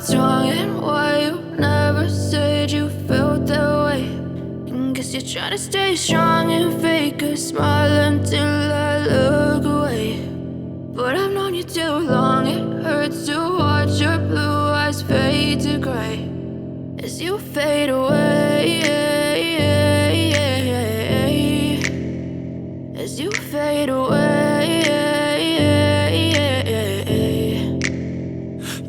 what's wrong and why you never said you felt that way. And guess you're trying to stay strong and fake a smile until I look away. But I've known you too long, it hurts to watch your blue eyes fade to gray as you fade away, as you fade away.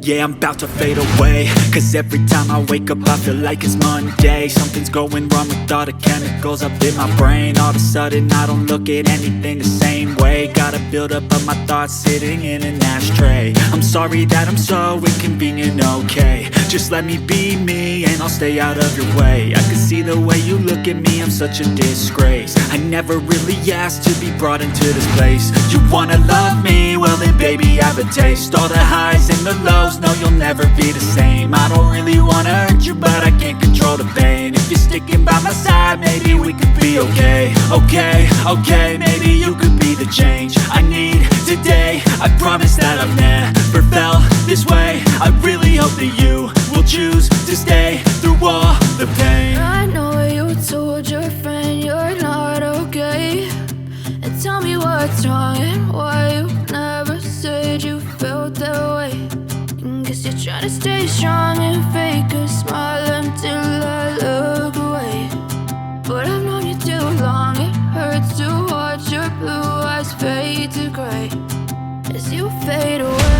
Yeah, I'm about to fade away, cause every time I wake up I feel like it's Monday. Something's going wrong with all the chemicals up in my brain. All of a sudden I don't look at anything the same way. Gotta build up of my thoughts sitting in an ashtray. I'm sorry that I'm so inconvenient, okay. Just let me be me and I'll stay out of your way. I can see the way you look at me, I'm such a disgrace. I never really asked to be brought into this place. You wanna love me? Well then baby I have a taste. All the highs and the lows, no you'll never be the same. I don't really wanna hurt you but I can't control the pain. If you're sticking by my side maybe we could be okay. Okay, maybe you could be the change I need today. I promise that I've never felt this way. I really hope that you will choose to stay through all the pain. I know you told your friend you're not okay, and tell me what's wrong and why you never said you felt that way. And guess you're trying to stay strong and fake a smile until I look away. But I've known you too long, it hurts to watch your blue eyes fade to gray as you fade away.